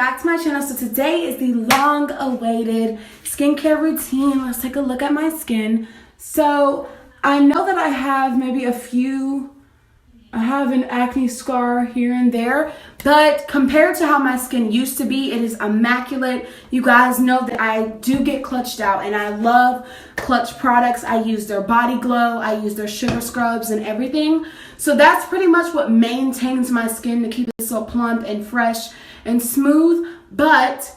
back to my channel. So today is the long-awaited skincare routine. Let's take a look at my skin. So I know that I have maybe I have an acne scar here and there, but compared to how my skin used to be, it is immaculate. You guys know that I do get clutched out, and I love Clutch products. I use their body glow, I use their sugar scrubs and everything. So that's pretty much what maintains my skin to keep it so plump and fresh and smooth. But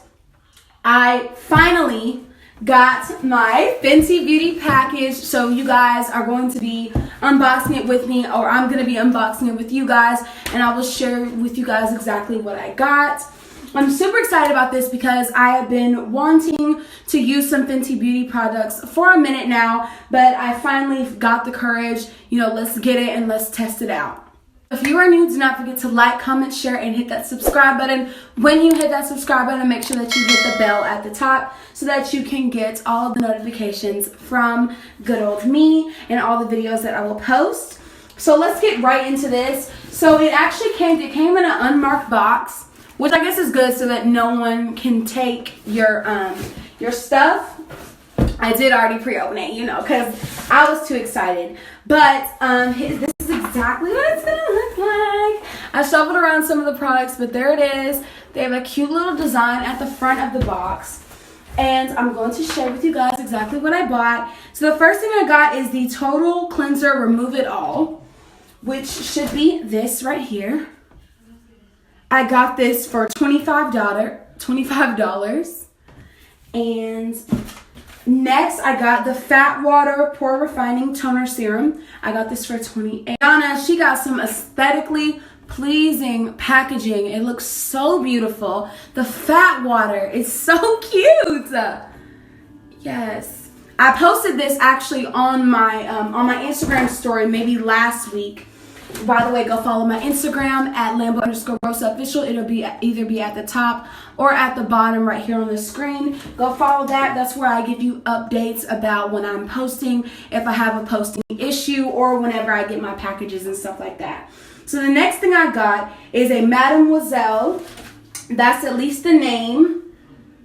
I finally got my Fenty Beauty package, so you guys are going to be unboxing it with me, or I'm going to be unboxing it with you guys, and I will share with you guys exactly what I got. I'm super excited about this because I have been wanting to use some Fenty Beauty products for a minute now, but I finally got the courage, let's get it and let's test it out. If you are new, do not forget to like, comment, share, and hit that subscribe button. When you hit that subscribe button, make sure that you hit the bell at the top so that you can get all of the notifications from good old me and all the videos that I will post. So let's get right into this. So it actually came in an unmarked box, which I guess is good so that no one can take your stuff. I did already pre-open it, because I was too excited. But this is exactly what it's going to look like. I shuffled around some of the products, but there it is. They have a cute little design at the front of the box. And I'm going to share with you guys exactly what I bought. So the first thing I got is the Total Cleanser Remove It All, which should be this right here. I got this for $25. And next, I got the Fat Water Pore Refining Toner Serum. I got this for $28. Donna, she got some aesthetically pleasing packaging. It looks so beautiful. The Fat Water is so cute. Yes. I posted this actually on my Instagram story maybe last week. By the way, go follow my Instagram at Lambo_RosaOfficial. It'll either be at the top or at the bottom right here on the screen. Go follow that. That's where I give you updates about when I'm posting, if I have a posting issue, or whenever I get my packages and stuff like that. So the next thing I got is a Mademoiselle. That's at least the name.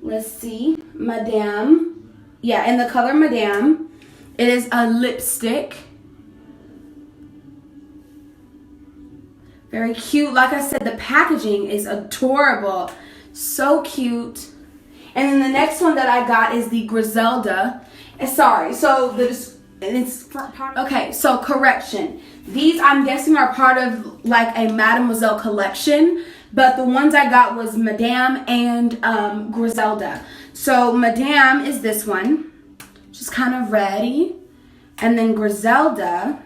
Let's see. Madame. Yeah, in the color Madame. It is a lipstick. Very cute. Like I said, the packaging is adorable. So cute. And then the next one that I got is the Griselda. Okay, so correction. These, I'm guessing, are part of like a Mademoiselle collection, but the ones I got was Madame and Griselda. So Madame is this one, just kind of reddy. And then Griselda,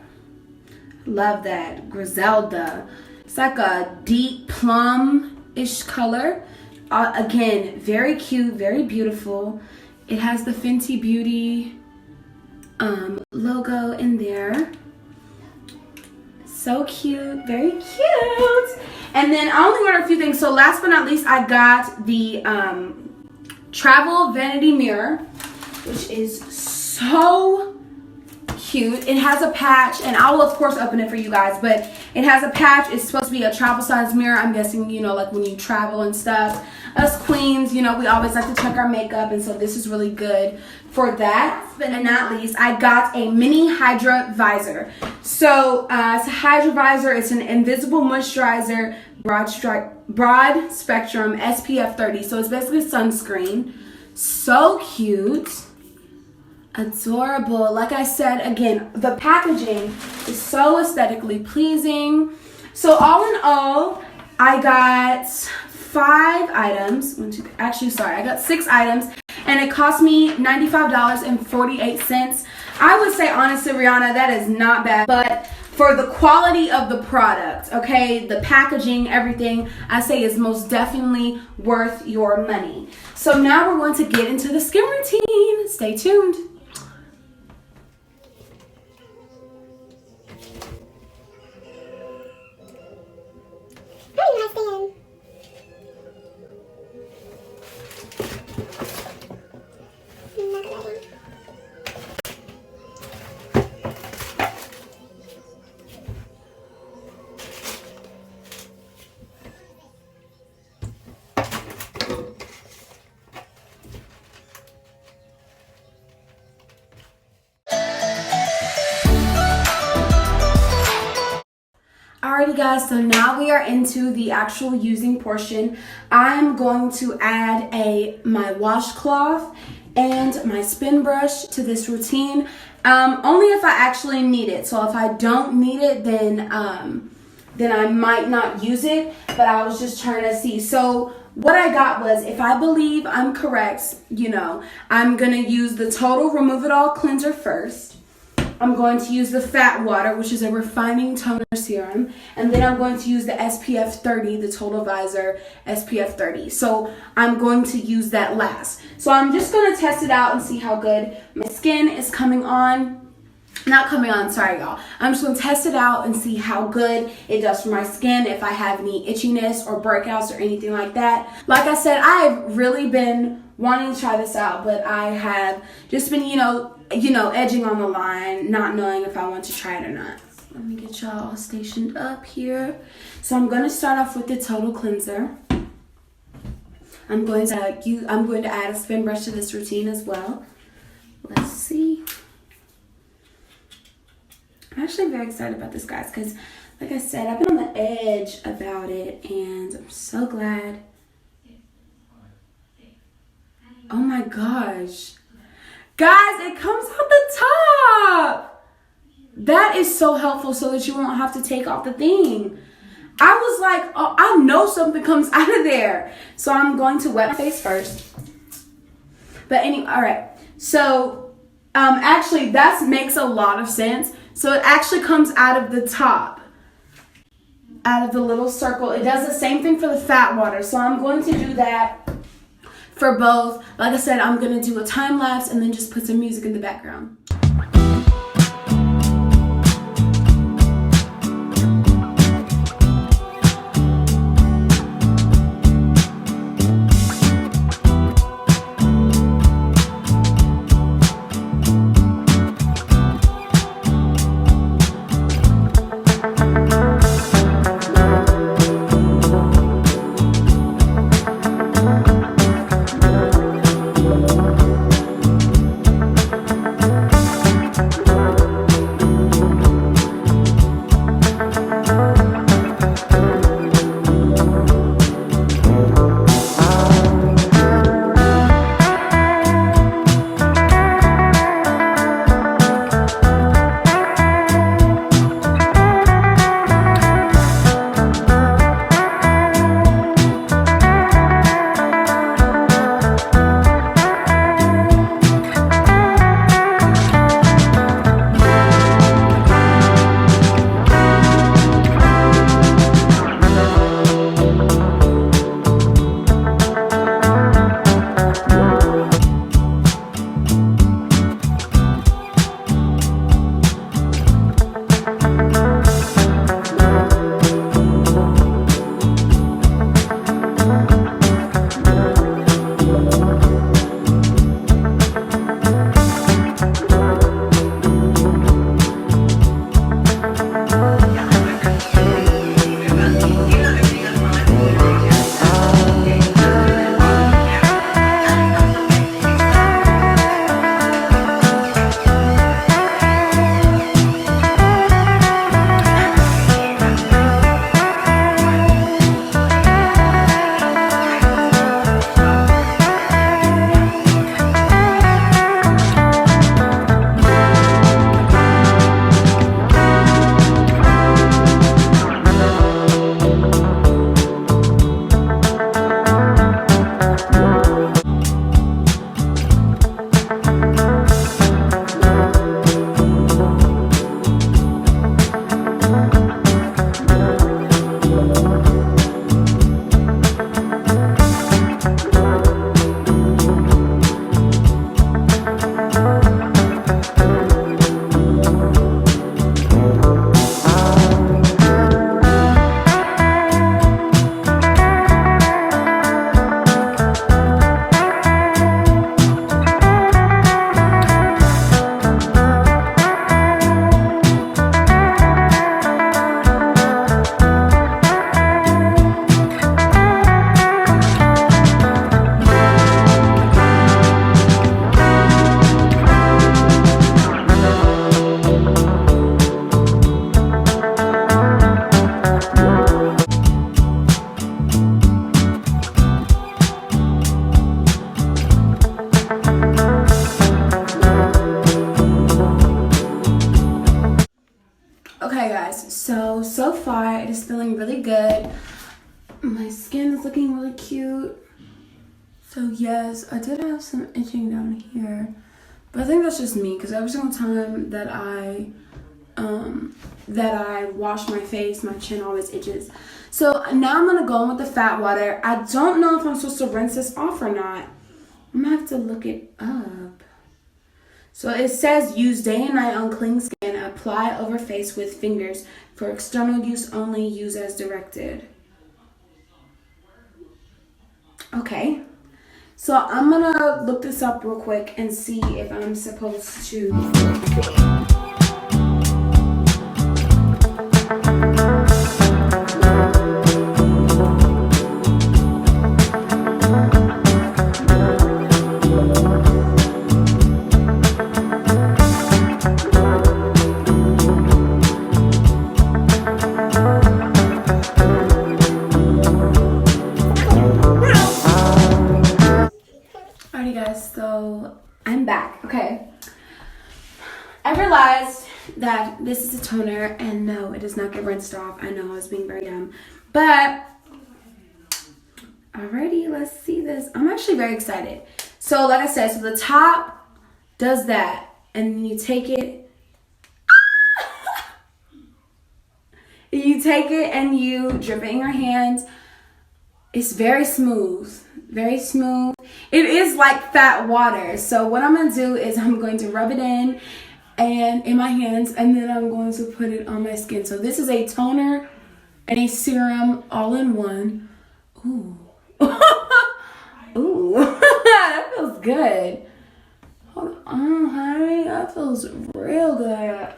love that, Griselda. It's like a deep plum-ish color. Again, very cute, very beautiful. It has the Fenty Beauty logo in there. So cute, very cute. And then I only ordered a few things. So last but not least, I got the Travel Vanity Mirror, which is so cute. It has a patch, and I will of course open it for you guys, but it has a patch. It's supposed to be a travel size mirror. I'm guessing, like when you travel and stuff. Us queens, we always like to check our makeup, and so this is really good for that. But not least, I got a mini Hydra Visor. So it's a Hydra Visor. It's an invisible moisturizer, broad spectrum, SPF 30. So it's basically sunscreen. So cute. Adorable. Like I said, again, the packaging is so aesthetically pleasing. So all in all, I got 5 items. I got 6 items, and it cost me $95.48. I would say, honestly, Rihanna, that is not bad, but for the quality of the product, okay, the packaging, everything, I say is most definitely worth your money. So now we're going to get into the skin routine. Stay tuned. Alrighty guys, so now we are into the actual using portion. I'm going to add my washcloth and my spin brush to this routine. Only if I actually need it. So if I don't need it, then I might not use it, but I was just trying to see. So what I got was, if I believe I'm correct, I'm going to use the Total Remove It All Cleanser first. I'm going to use the Fat Water, which is a refining toner serum. And then I'm going to use the SPF 30, the Total Visor SPF 30. So I'm going to use that last. So I'm just going to test it out and see how good my skin is coming on. Not coming on, sorry y'all. I'm just going to test it out and see how good it does for my skin, if I have any itchiness or breakouts or anything like that. Like I said, I've really been wanting to try this out, but I have just been, edging on the line, not knowing if I want to try it or not. Let me get y'all stationed up here. So I'm going to start off with the Total Cleanser. I'm going to add a spin brush to this routine as well. Let's see. I'm actually very excited about this, guys, because like I said, I've been on the edge about it, and I'm so glad. Oh my gosh. Guys, it comes out the top. That is so helpful, so that you won't have to take off the thing. I was like, oh, I know something comes out of there. So I'm going to wet my face first. But anyway, all right. So actually, that makes a lot of sense. So it actually comes out of the top, out of the little circle. It does the same thing for the Fat Water. So I'm going to do that for both. Like I said, I'm going to do a time lapse and then just put some music in the background. guys, so far it is feeling really good. My skin is looking really cute. So yes, I did have some itching down here, but I think that's just me because every single time that I wash my face, my chin always itches. So now I'm gonna go in with the fat water. I don't know if I'm supposed to rinse this off or not. I'm gonna have to look it up. So it says use day and night on clean skin. Apply over face with fingers. For external use only, use as directed. Okay. So I'm gonna look this up real quick and see if I'm supposed to. So I'm back. Okay. I realized that this is a toner and no, it does not get rinsed off. I know I was being very dumb, but alrighty, let's see this. I'm actually very excited. So like I said, so the top does that and then you take it. You take it and you drip it in your hands. It's very smooth. Very smooth. It is like fat water. So what I'm going to do is I'm going to rub it in my hands, and then I'm going to put it on my skin. So this is a toner and a serum all in one. Ooh. Ooh. That feels good. Hold on, honey. That feels real good.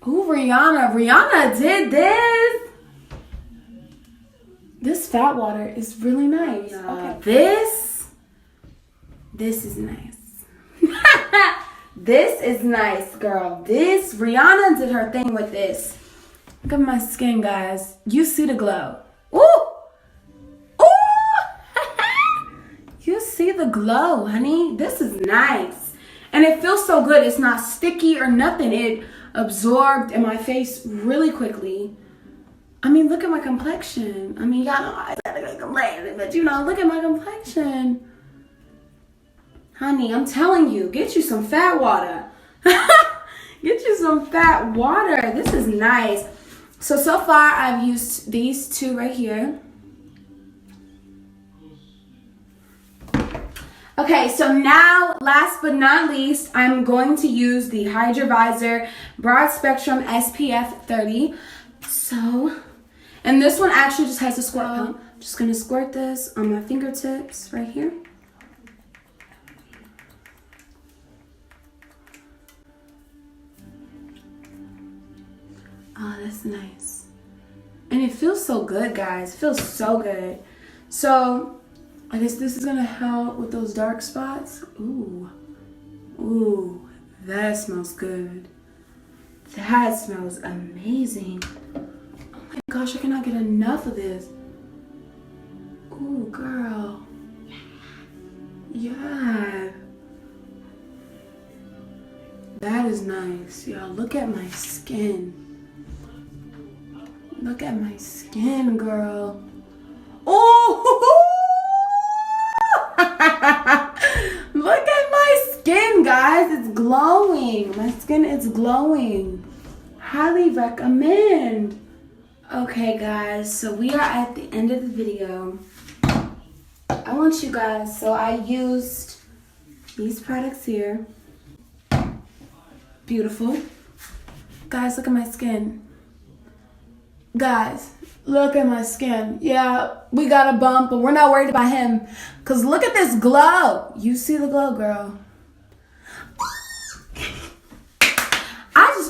Ooh, Rihanna. Rihanna did this. This fat water is really nice. Okay. This is nice. This is nice, girl. Rihanna did her thing with this. Look at my skin, guys. You see the glow. Ooh! Ooh! You see the glow, honey. This is nice. And it feels so good. It's not sticky or nothing. It absorbed in my face really quickly. I mean, look at my complexion. I mean, y'all know I gotta go complain, but you know, look at my complexion. Honey, I'm telling you, get you some fat water. Get you some fat water. This is nice. So far, I've used these two right here. Okay, so now, last but not least, I'm going to use the Hydra Visor Broad Spectrum SPF 30. And this one actually just has a squirt pump. I'm just going to squirt this on my fingertips right here. Oh, that's nice. And it feels so good, guys. It feels so good. So, I guess this is going to help with those dark spots. Ooh. Ooh, that smells good. That smells amazing. Gosh, I cannot get enough of this. Ooh, girl. Yeah. That is nice. Y'all, look at my skin. Look at my skin, girl. Oh! Look at my skin, guys. It's glowing. My skin is glowing. Highly recommend. Okay, guys, so we are at the end of the video. I want you guys, so I used these products here. Beautiful. Guys, look at my skin. Guys, look at my skin. Yeah, we got a bump, but we're not worried about him. Because look at this glow. You see the glow, girl.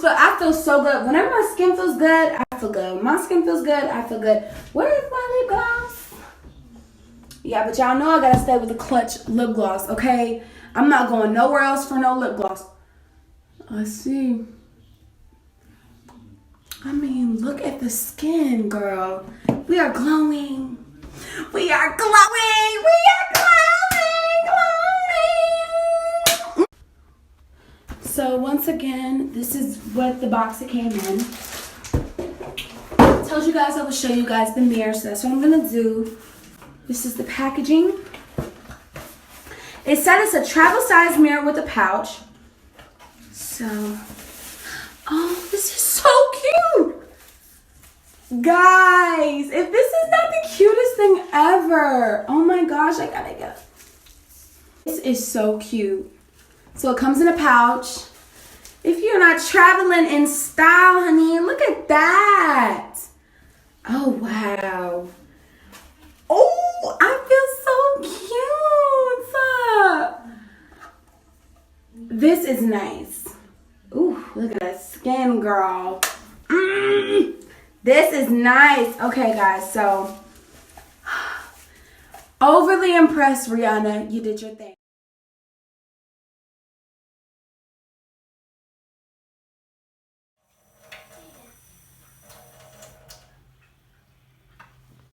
I feel so good. Whenever my skin feels good, I feel good. My skin feels good, I feel good. Where is my lip gloss? Yeah, but y'all know I gotta stay with the Clutch lip gloss, okay? I'm not going nowhere else for no lip gloss. Let's see. I mean, look at the skin, girl. We are glowing. We are glowing. We are glowing. So once again, this is what the box it came in. I told you guys I would show you guys the mirror, so that's what I'm gonna do. This is the packaging. It said it's a travel size mirror with a pouch. So, oh, this is so cute. Guys, if this is not the cutest thing ever. Oh my gosh, I gotta get it. This is so cute. So it comes in a pouch. If you're not traveling in style, honey, look at that. Oh, wow. Oh, I feel so cute. This is nice. Ooh, look at that skin, girl. This is nice. Okay, guys, so overly impressed, Rihanna. You did your thing.